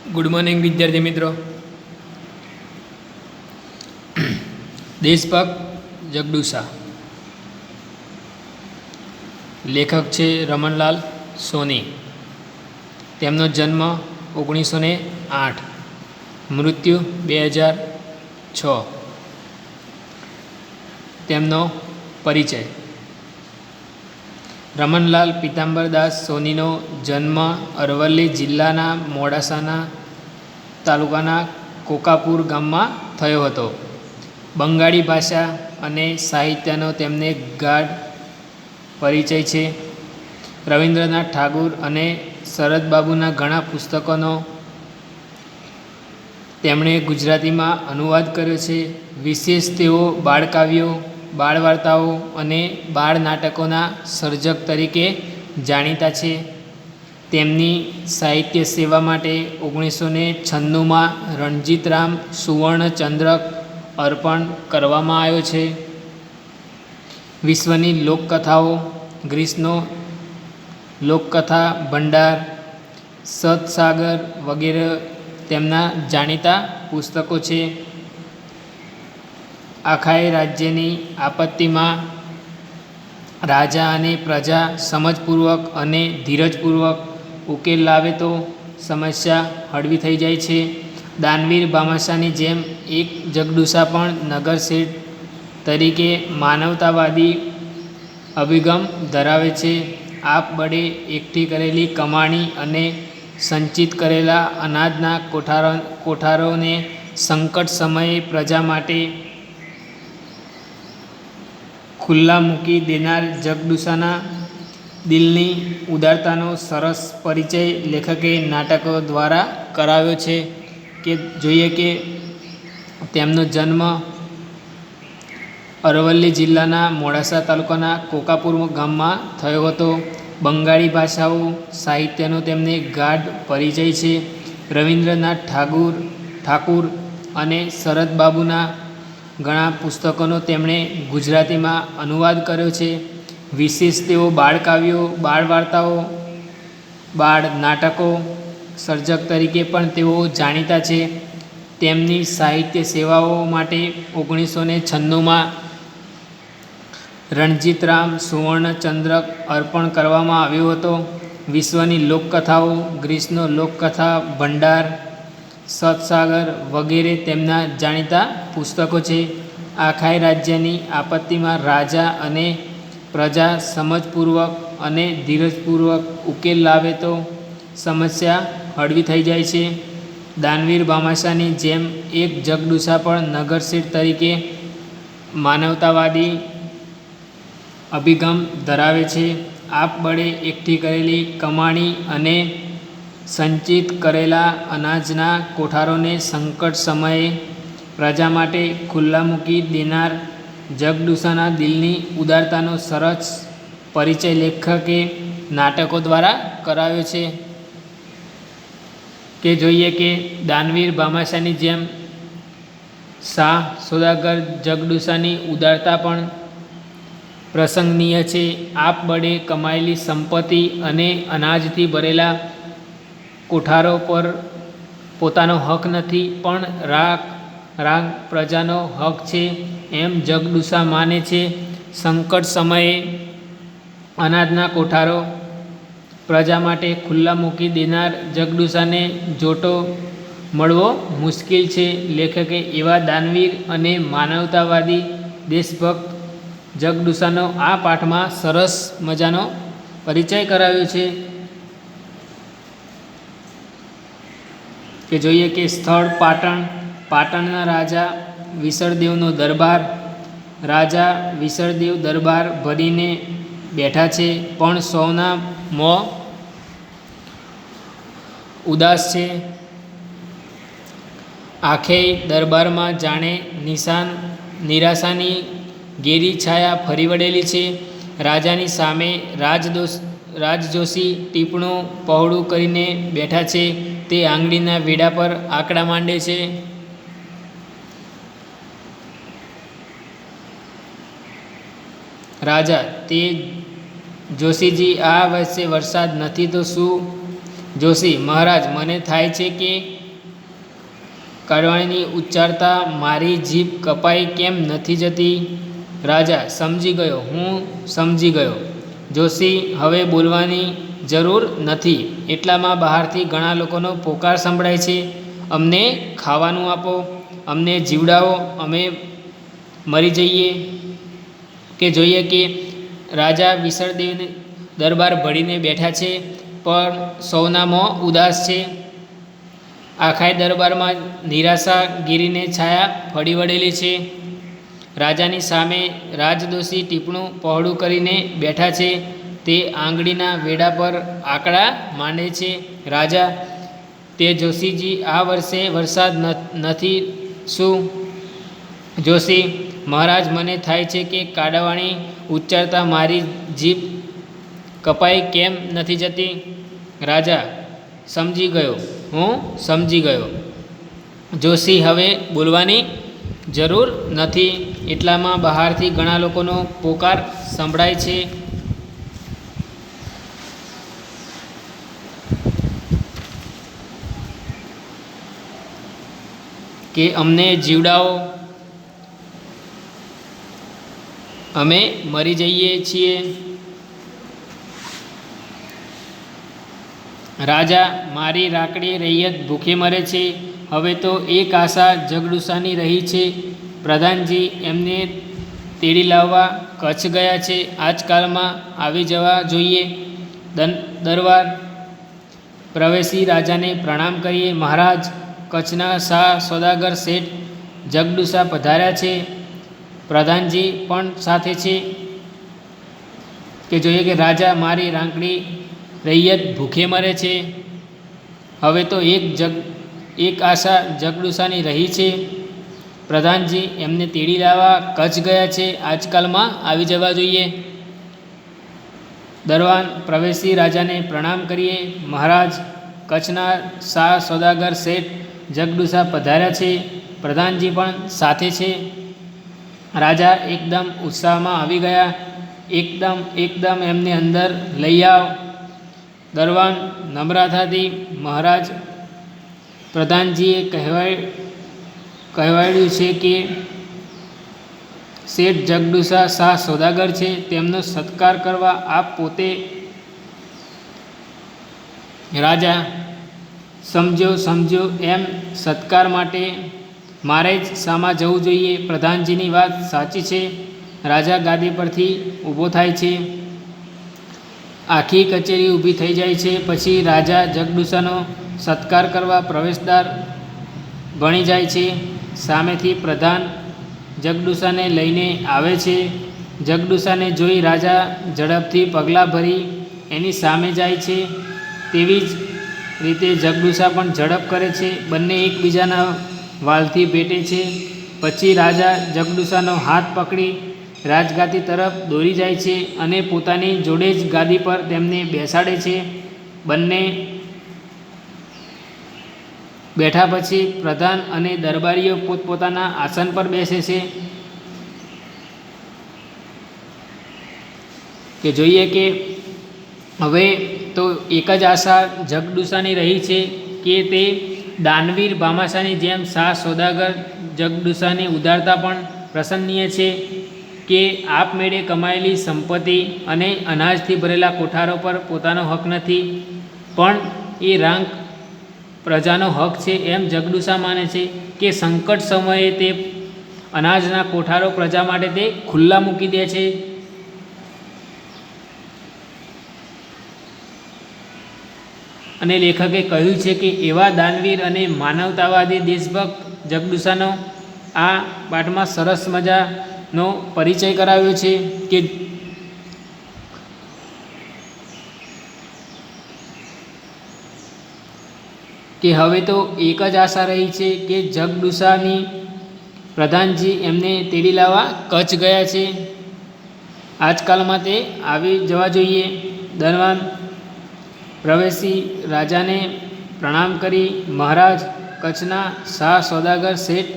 Good morning વિદ્યાર્થી મિત્રો. દેશભક્ત જગડુસા. લેખક છે રમણલાલ સોની. તેમનો જન્મ 1908, મૃત્યુ 2006. તેમનો પરિચય. રમણલાલ પીતાંબરદાસ સોનીનો જન્મ અરવલ્લી જિલ્લાના મોડાસાના તાલુકાના કોકાપુર ગામમાં થયો હતો. બંગાળી ભાષા અને સાહિત્યનો તેમને ગાઢ પરિચય છે. રવિન્દ્રનાથ ઠાગુર અને શરદબાબુના ઘણા પુસ્તકોનો તેમણે ગુજરાતીમાં અનુવાદ કર્યો છે. વિશેષ તેઓ બાળકાવ્યો, બાળ વાર્તાઓ અને બાળ નાટકોના સર્જક તરીકે જાણીતા છે. તેમની સાહિત્ય સેવા માટે 1996માં રણજીતરામ સુવર્ણચંદ્રક અર્પણ કરવામાં આવ્યો છે. વિશ્વની લોકકથાઓ, ગ્રીસનો લોકકથા ભંડાર, સતસાગર વગેરે તેમના જાણીતા પુસ્તકો છે. આખાય રાજ્યની આપત્તિમાં રાજા અને પ્રજા સમજપૂર્વક અને ધીરજપૂર્વક ઉકેલ લાવે તો સમસ્યા હળવી થઈ જાય છે. દાનવીર ભામાશાની જેમ એક જગડુસા પણ નગરશેઠ તરીકે માનવતાવાદી અભિગમ ધરાવે છે. આપબળે એકઠી કરેલી કમાણી અને સંચિત કરેલા અનાજના કોઠારોને સંકટ સમયે પ્રજા માટે ખુલ્લા મૂકી દેનાર જગડુસાના દિલની ઉદારતાનો સરસ પરિચય લેખકે નાટકો દ્વારા કરાવ્યો છે. કે જોઈએ કે તેમનો જન્મ અરવલ્લી જિલ્લાના મોડાસા તાલુકાના કોકાપુર ગામમાં થયો હતો. બંગાળી ભાષાઓ, સાહિત્યનો તેમને ગાઢ પરિચય છે. રવિન્દ્રનાથ ઠાકુર અને શરદબાબુના ઘણા પુસ્તકોનો તેમણે ગુજરાતીમાં અનુવાદ કર્યો છે. વિશેષ તેઓ બાળકાવ્યો, બાળ વાર્તાઓ, બાળ નાટકો સર્જક તરીકે પણ તેઓ જાણીતા છે. તેમની સાહિત્ય સેવાઓ માટે 1996માં રણજીતરામ સુવર્ણચંદ્રક અર્પણ કરવામાં આવ્યો હતો. વિશ્વની લોકકથાઓ, ગ્રીસનો લોકકથા ભંડાર, સતસાગર વગેરે તેમના જાણીતા પુસ્તકો છે. આખાય રાજ્યની આપત્તિમાં રાજા અને પ્રજા સમજપૂર્વક અને ધીરજપૂર્વક ઉકેલ લાવે તો સમસ્યા હળવી થઈ જાય છે. દાનવીર ભામાશાની જેમ એક જગડુસા પણ નગરશેઠ તરીકે માનવતાવાદી અભિગમ ધરાવે છે. આપબળે એકઠી કરેલી કમાણી અને સંચિત કરેલા અનાજના કોઠારોને સંકટ સમયે પ્રજા માટે ખુલ્લા મૂકી દેનાર જગડુસાના દિલની ઉદારતાનો સરસ પરિચય લેખકે નાટકો દ્વારા કરાવ્યો છે. કે જોઈએ કે દાનવીર ભામાશાની જેમ શાહ સોદાગર જગડુસાની ઉદારતા પણ પ્રશંસનીય છે. આપબળે કમાયેલી સંપત્તિ અને અનાજથી ભરેલા કોઠારો પર પોતાનો હક નથી, પણ રાગ પ્રજાનો હક છે એમ જગડુસા માને છે. સંકટ સમયે અનાજના કોઠારો પ્રજા માટે ખુલ્લા મૂકી દેનાર જગડુસાને જોટો મળવો મુશ્કેલ છે. લેખકે એવા દાનવીર અને માનવતાવાદી દેશભક્ત જગડુસાનો આ પાઠમાં સરસ મજાનો પરિચય કરાવ્યો છે. કે જોઈએ કે સ્થળ પાટણના રાજા વિસળદેવનો દરબાર. રાજા વિસળદેવ દરબાર ભરીને બેઠા છે, પણ સૌના મોં ઉદાસ છે. આખેય દરબારમાં જાણે નિરાશાની ઘેરી છાયા ફરી વળેલી છે. રાજાની સામે રાજજોશી ટીપણું પહોળું કરીને બેઠા છે. તે આંગળીના વેઢા પર આંકડા માંડે છે. રાજા: તે જોશીજી, આ વર્ષે વરસાદ નથી તો શું જોશી: મહારાજ, મને થાય છે કે કાડવાણીની ઉચ્ચારતા મારી જીભ કપાઈ કેમ નથી જતી? રાજા: સમજી ગયો, હું સમજી ગયો. જોશી: હવે બોલવાની જરૂર નથી. એટલામાં બહારથી ઘણા લોકોનો પોકાર સંભળાય છે. અમને ખાવાનું આપો, અમને જીવડાવો, અમે મરી જઈએ કે જોઈએ. કે રાજા વિસળદેવ દરબાર ભળીને બેઠા છે, પણ સૌના મોં ઉદાસ છે. આખાય દરબારમાં નિરાશાગીરીને છાયા ફળી વળેલી છે. રાજાની સામે રાજદોષી ટીપણું પહોળું કરીને બેઠા છે. તે આંગળીના વેઢા પર આંકડા માંડે છે. રાજા: તે જોશીજી, આ વર્ષે વરસાદ નથી શું? જોશી: મહારાજ, મને થાય છે કે કાડવાણી ઉચ્ચારતા મારી જીભ કપાઈ કેમ નથી જતી? રાજા: સમજી ગયો, હું સમજી ગયો. જોશી: હવે બોલવાની જરૂર નથી. એટલામાં બહારથી ઘણા લોકોનો પોકાર સંભળાય છે. કે અમને જીવડાવો, અમે મરી જઈએ છીએ. રાજા: મારી રાકડી રૈયત ભૂખે મરે છે. હવે તો એક આશા જગડુશાની રહી છે. પ્રધાનજી એમને તેડી લાવવા કચ્છ ગયા છે. આજકાલમાં આવી જવા જોઈએ. દરબાર પ્રવેશી રાજાને પ્રણામ કરીએ. મહારાજ, કચ્છના શાહ સોદાગર શેઠ જગડુશા પધાર્યા છે. પ્રધાનજી પણ સાથે છે. કે જોઈએ કે રાજા: મારી રાંકડી રૈયત ભૂખે મરે છે. હવે તો એક આશા જગડુશાની રહી છે. પ્રધાનજી એમને તેડી લાવવા કચ્છ ગયા છે. આજકાલમાં આવી જવા જોઈએ. દરવાન પ્રવેશી રાજાને પ્રણામ કરીએ. મહારાજ, કચ્છના શાહ સોદાગર શેઠ જગડુશા પધાર્યા છે. પ્રધાનજી પણ સાથે છે. રાજા એકદમ ઉત્સાહમાં આવી ગયા. એકદમ એમને અંદર લઈ આવ. દરવાન નમ્રતાથી: મહારાજ, પ્રધાનજીએ કહેવાડ્યું છે કે શેઠ જગડુશા શાહ સોદાગર છે. તેમનો સત્કાર કરવા આપ પોતે. રાજા: સમજો એમ સત્કાર માટે મારે જ શામાં જવું જોઈએ? પ્રધાનજીની વાત સાચી છે. રાજા ગાદી પરથી ઊભો થાય છે. આખી કચેરી ઊભી થઈ જાય છે. પછી રાજા જગડુશાનો સત્કાર કરવા પ્રવેશદ્વાર ભણી જાય છે. સામેથી પ્રધાન જગડુશાને લઈને આવે છે. જગડુશાને જોઈ રાજા ઝડપથી પગલાં ભરી એની સામે જાય છે. તેવી જ રીતે જગડુશા પણ ઝડપ કરે છે. બંને એકબીજાના વાલથી ભેટે છે. પછી રાજા જગડુશાનો હાથ પકડી રાજગાદી તરફ દોરી જાય છે અને પોતાની જોડે જ ગાદી પર તેમને બેસાડે છે. બંને બેઠા પછી પ્રધાન અને દરબારીઓ પોતપોતાના આસન પર બેસે છે. કે જોઈએ કે હવે તો એક જ આશા જગડુશાની રહી છે કે તે દાનવીર ભામાશાની જેમ શાહ સોદાગર જગડુશાની ઉદારતા પણ પ્રશંસનીય છે. કે આપમેળે કમાયેલી સંપત્તિ અને અનાજથી ભરેલા કોઠારો પર પોતાનો હક નથી, પણ એ રાંક પ્રજાનો હક છે એમ જગડુશા માને છે. કે સંકટ સમયે તે અનાજના કોઠારો પ્રજા માટે તે ખુલ્લા મૂકી દે છે. અને લેખકે કહ્યું છે કે એવા દાનવીર અને માનવતાવાદી દેશભક્ત જગડુશાનો આ પાઠમાં સરસ મજાનો પરિચય કરાવ્યો છે. કે હવે તો એક જ આશા રહી છે કે જગડુશાની પ્રધાનજી એમને તેડી લાવવા કચ્છ ગયા છે. આજકાલમાં તે આવી જવા જોઈએ. દરવાન પ્રવેશી રાજાને પ્રણામ કરી: મહારાજ, કચ્છના શાહ સોદાગર શેઠ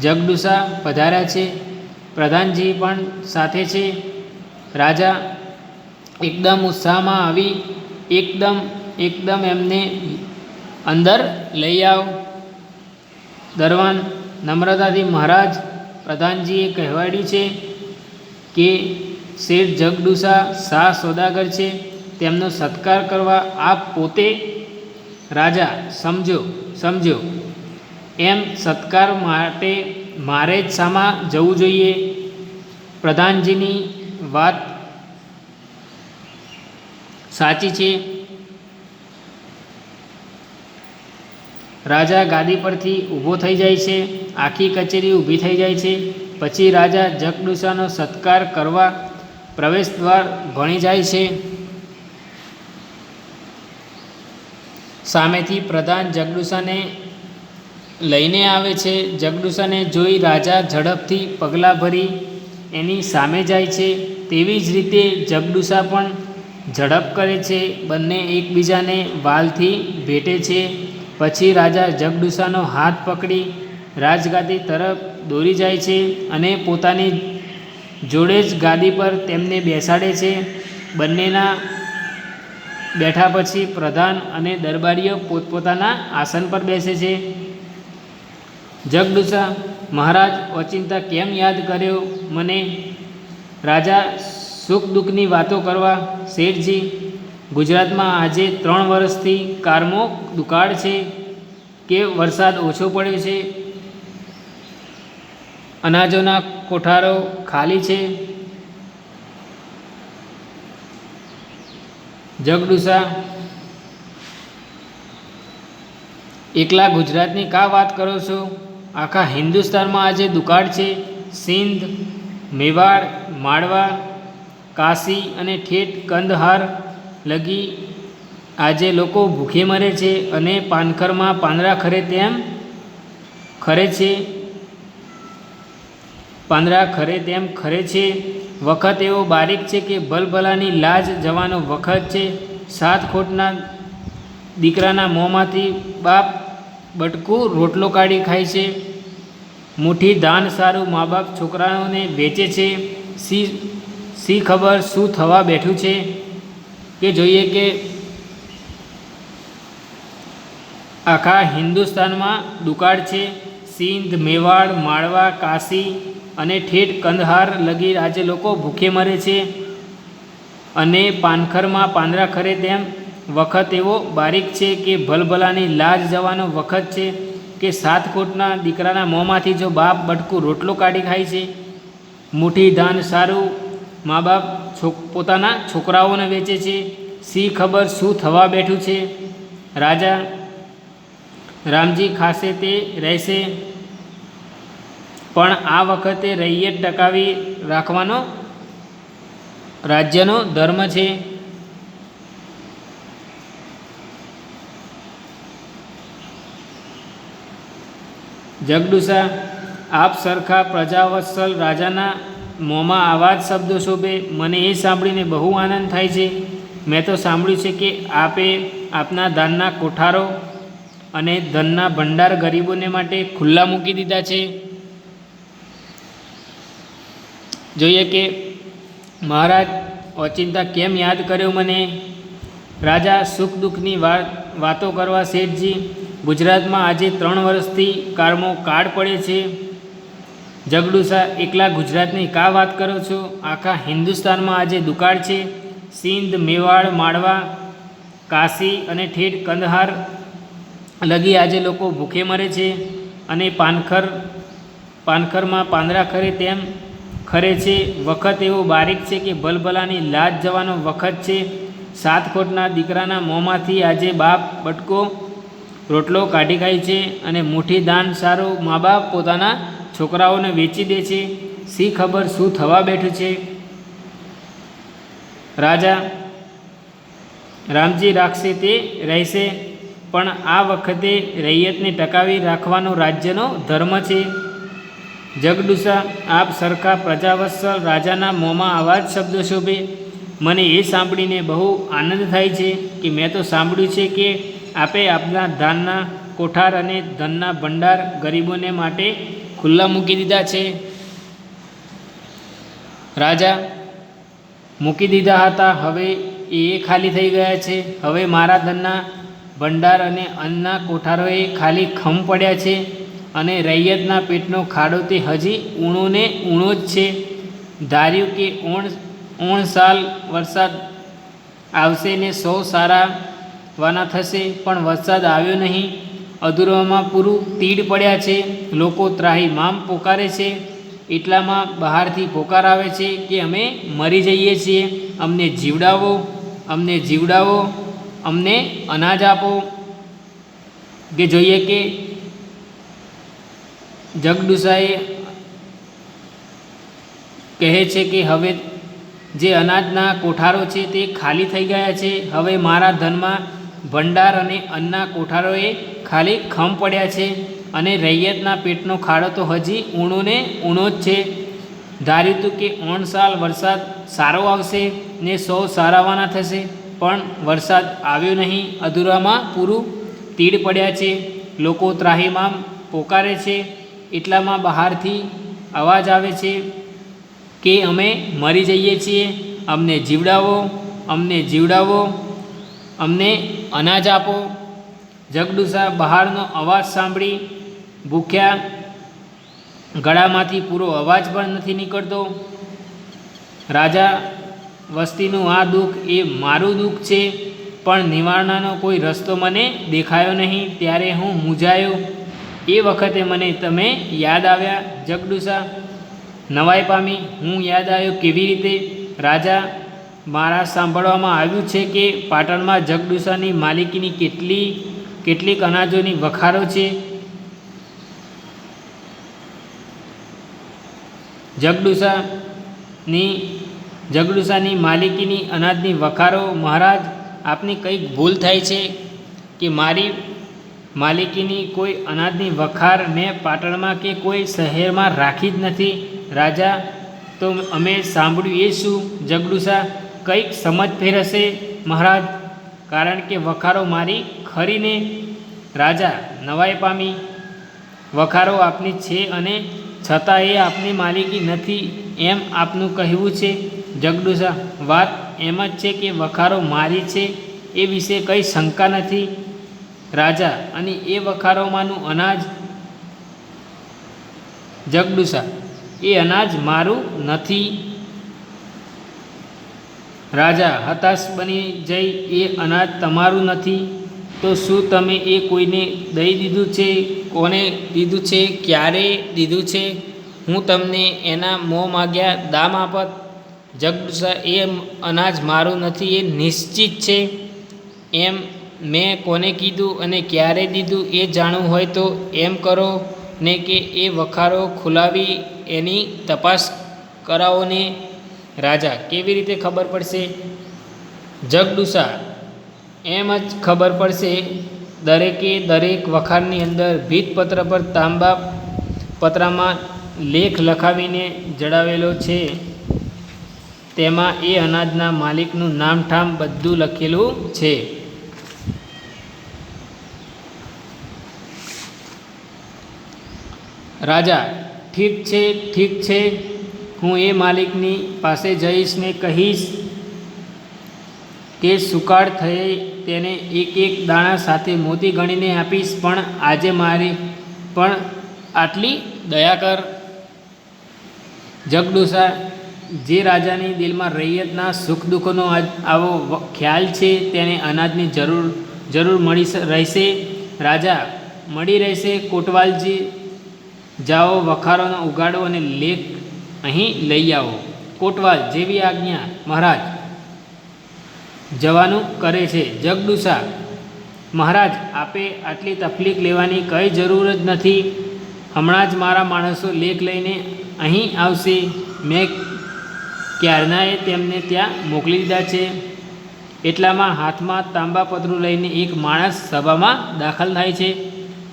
જગડુશા પધાર્યા છે. પ્રધાનજી પણ સાથે છે. રાજા એકદમ ઉત્સાહમાં આવી એકદમ એમને અંદર લઈ આવ. દરવાન નમ્રતાથી મહારાજ, પ્રધાનજીએ કહેવાડ્યું છે કે શેઠ જગડુસા શાહ સોદાગર છે, તેમનો સત્કાર કરવા આપ પોતે. રાજા, સમજો એમ સત્કાર માટે મારે જ સામા જવું જોઈએ? પ્રધાનજીની વાત સાચી છે. રાજા ગાદી પરથી ઊભો થઈ જાય છે. આખી કચેરી ઊભી થઈ જાય છે. પછી રાજા જગડુસાનો સત્કાર કરવા પ્રવેશ દ્વાર ભણી જાય છે. સામેથી પ્રધાન જગડુસાને લઈને આવે છે. જગડુસાને જોઈ રાજા ઝડપથી પગલાં ભરી એની સામે જાય છે. તેવી જ રીતે જગડુસા પણ ઝડપ કરે છે. બંને એકબીજાને વાલથી ભેટે છે. પછી રાજા જગડુસાનો હાથ પકડી રાજગાદી તરફ દોરી જાય છે અને પોતાની જોડે જ ગાદી પર તેમને બેસાડે છે. બંનેના બેઠા પછી પ્રધાન અને દરબારીઓ પોતપોતાના આસન પર બેસે છે. જગડુસા, મહારાજ, ઓચિંતા કેમ યાદ કર્યો મને? રાજા, સુખ દુઃખની વાતો કરવા. શેઠજી, ગુજરાતમાં આજે 3 વર્ષથી કારમો દુકાળ છે કે વરસાદ ઓછો પડ્યો છે. અનાજોના કોઠારો ખાલી છે. જગડુસા, એકલા ગુજરાતની કા વાત કરો છો? આખા હિન્દુસ્તાનમાં આજે દુકાળ છે. સિંધ, મેવાડ, માળવા, કાશી અને ઠેઠ કંદહાર લગી આજે લોકો ભૂખે મરે છે અને પાનખરમાં પાંદડા ખરે તેમ ખરે છે. વખત એવો બારીક છે કે ભલભલાની લાજ જવાનો વખત છે. 7 ખોટના દીકરાના મોંમાંથી બાપ બટકું રોટલો કાઢી ખાય છે. મુઠ્ઠી ધાન સારું મા બાપ છોકરાઓને વેચે છે. સી ખબર શું થવા બેઠું છે? કે જોઈએ કે આખા હિન્દુસ્તાનમાં દુકાળ છે. સિંધ, મેવાડ, માળવા, કાશી અને ઠેઠ કંદહાર લગી આજે લોકો ભૂખે મરે છે અને પાનખરમાં પાંદડા ખરે તેમ વખત એવો બારીક છે કે ભલભલાની લાજ જવાનો વખત છે કે 7 કોટના દીકરાના મોંમાંથી જો બાપ બટકું રોટલો કાઢી ખાય છે. મુઠ્ઠી ધાન સારું મા બાપ પોતાના છોકરાઓને વેચે છે. સી ખબર શું થવા બેઠું છે? રાજા, રામજી ખાશે તે રહેશે, પણ આ વખતે રૈયત ટકાવી રાખવાનો રાજ્યનો ધર્મ છે. જગડુસા, આપ સરખા પ્રજાવત્સલ રાજાના મોંમાં આવા જ શબ્દો શોભે. મને એ સાંભળીને બહુ આનંદ થાય છે. મેં તો સાંભળ્યું છે કે આપે આપના દાનના કોઠારો અને ધનના ભંડાર ગરીબોને માટે ખુલ્લા મૂકી દીધા છે. જોઈએ કે મહારાજ, ઓચિંતા કેમ યાદ કર્યો મને? રાજા, સુખ દુઃખની વાતો કરવા. શેઠજી, ગુજરાતમાં આજે 3 વર્ષથી કાળમો કાળ પડે છે. જગડુસા, એકલા ગુજરાતની કા વાત કરો છો? આખા હિન્દુસ્તાનમાં આજે દુકાળ છે. સિંધ, મેવાડ, માળવા, કાશી અને ઠેઠ કંદહાર લગી આજે લોકો ભૂખે મરે છે અને પાનખરમાં પાંદડા ખરે તેમ ખરે છે. વખત એવો બારીક છે કે ભલભલાની લાજ જવાનો વખત છે. 7 ખોટના દીકરાના મોંમાંથી આજે બાપ બટકો રોટલો કાઢી ખાય છે અને મુઠ્ઠી દાન સારું મા બાપ પોતાના છોકરાઓને વેચી દે છે. સી ખબર શું થવા બેઠું છે? રાજા, રામજી રાખશે તે રહેશે, પણ આ વખતે રૈયતને ટકાવી રાખવાનો રાજ્યનો ધર્મ છે. જગડુસા, આપ સરખા પ્રજાવત્સલ રાજાના મોંમાં આવા જ શબ્દો શોભે. મને એ સાંભળીને બહુ આનંદ થાય છે કે મેં તો સાંભળ્યું છે કે આપે આપના ધાનના કોઠાર અને ધનના ભંડાર ગરીબોને માટે ખુલ્લા મૂકી દીધા છે. રાજા, મૂકી દીધા હતા, હવે એ ખાલી થઈ ગયા છે. હવે મારા ધનના ભંડાર અને અન્નના કોઠારોએ ખાલી ખમ પડ્યા છે, અને રૈયતના પેટનો ખાડો તે હજી ઊણો ને ઊણો જ છે. ધાર્યું કે ઓણ સાલ વરસાદ આવશે ને સૌ સારાવાના થશે, પણ વરસાદ આવ્યો નહીં. અધૂરામાં પૂરું તીડ પડ્યા છે. લોકો ત્રાહિમામ પોકારે છે. એટલામાં બહારથી પોકાર આવે છે કે અમે મરી જઈએ છીએ, અમને જીવડાવો, અમને જીવડાવો, અમને અનાજ આપો. કે જોઈએ કે જગદુસાએ કહે છે કે હવે જે અનાજના કોઠારો છે તે ખાલી થઈ ગયા છે. હવે મારા ધનમાં ભંડાર અને અન્નના કોઠારોએ ખાલી ખમ પડ્યા છે, અને રૈયતના પેટનો ખાડો તો હજી ઊણો ને ઊણો જ છે. ધાર્યું હતું કે સાલ વરસાદ સારો આવશે ને સૌ સારાવાના થશે, પણ વરસાદ આવ્યો નહીં. અધૂરામાં પૂરું તીડ પડ્યા છે. લોકો ત્રાહિમામ પોકારે છે. એટલામાં બહારથી અવાજ આવે છે કે અમે મરી જઈએ છીએ, અમને જીવડાવો, અમને જીવડાવો, અમને અનાજ આપો. જગદુસા બહારનો અવાજ સાંભળી ભૂખ્યા ગળામાંથી પૂરો અવાજ પણ નથી નીકળતો. રાજા, વસ્તીનું આ દુઃખ એ મારું દુઃખ છે, પણ નિવારણાનો કોઈ રસ્તો મને દેખાયો નહીં. ત્યારે હું મૂંઝાયો. એ વખતે મને તમે યાદ આવ્યા. જગદુસા નવાઈ પામી. હું યાદ આવ્યો કેવી રીતે? રાજા, મારા સાંભળવામાં આવ્યું છે કે પાટણમાં જગદુસાની માલિકીની કેટલીક અનાજોની વખારો છે. જગદુસાની માલિકીની અનાજની વખારો. મહારાજ, આપની કંઈક ભૂલ થાય છે કે મારી માલિકીની કોઈ અનાજની વખાર મેં પાટણમાં કે કોઈ શહેરમાં રાખી જ નથી. રાજા, તો અમે સાંભળ્યું એ શું? જગદુસા, કંઈક સમજફેર હશે મહારાજ, કારણ કે વખારો મારી ખરીને. રાજા નવાઈ પામી. વખારો આપની છે અને છતાં એ આપની માલિકી નથી એમ આપનું કહેવું છે. જગદુસા, વાત એમ જ છે કે વખારો મારી છે એ વિશે કંઈ શંકા નથી. રાજા, અને એ વખારોમાંનું અનાજ? જગદુસા, એ અનાજ મારું નથી. રાજા હતાશ બની જઈ, એ અનાજ તમારું નથી તો શું તમે એ કોઈને દઈ દીધું છે? કોને દીધું છે? ક્યારે દીધું છે? હું તમને એના મોં માગ્યા દામ આપત. જગદુસા, એ અનાજ મારું નથી એ નિશ્ચિત છે. એમ મેં કોને કીધું અને ક્યારે દીધું એ જાણવું હોય તો એમ કરો ને કે એ વખારો ખુલાવી એની તપાસ કરાવો ને. રાજા, કેવી રીતે ખબર પડશે? જગદુસા, એમ જ ખબર પડશે. દરેકે દરેક વખારની અંદર ભીતપત્ર પર તાંબા પત્રમાં લેખ લખાવીને જડાવેલો છે. તેમાં એ અનાજના માલિકનું નામઠામ બધું લખેલું છે. રાજા, ઠીક છે, ઠીક છે. હું એ માલિકની પાસે જઈશ ને કહીશ કે સુકાળ થઈ તેને એક એક દાણા સાથે મોતી ગણીને આપીશ, પણ આજે મારી પણ આટલી દયા કર. જગદુસા, જે રાજાની દિલમાં રૈયતના સુખ દુઃખનો આવો ખ્યાલ છે તેને અનાજની જરૂર મળી રહેશે. રાજા, મળી રહેશે. કોટવાલજી, જાઓ, વખારોનો ઉગાડો અને લેખ અહીં લઈ આવો. કોટવાલ, જેવી આજ્ઞા મહારાજ. જવાનું કરે છે. જગદુસા, મહારાજ, આપે આટલી તકલીફ લેવાની કંઈ જરૂર જ નથી. હમણાં જ મારા માણસો લેખ લઈને અહીં આવશે. મેં ક્યારનાએ તેમને ત્યાં મોકલી દીધા છે. એટલામાં હાથમાં તાંબાપત્રું લઈને એક માણસ સભામાં દાખલ થાય છે.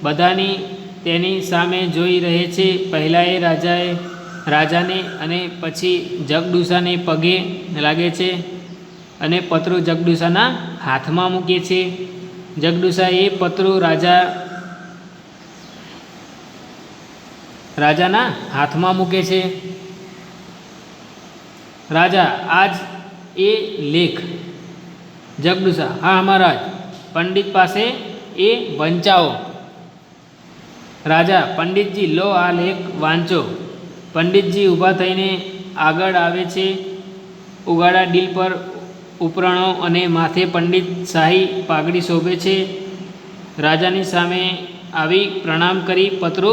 બધાની તેની સામે જોઈ રહે છે. પહેલાં એ રાજાને અને પછી જગદુસાને પગે લાગે છે અને પત્રો જગદુસાના હાથમાં મૂકે છે. જગદુસા એ પત્રો રાજાના હાથમાં મૂકે છે. રાજા, આજ એ લેખ જગદુશા: હા મહારાજ. પંડિત પાસે એ વંચાવો. રાજા: પંડિતજી, લો આ લેખ વાંચો. પંડિતજી ઊભા થઈને આગળ આવે છે. ઉગાડા ડીલ પર ઉપરણો અને માથે પંડિત શાહી પાઘડી શોભે છે. રાજાની સામે આવી પ્રણામ કરી પત્રો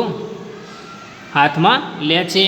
હાથમાં લે છે.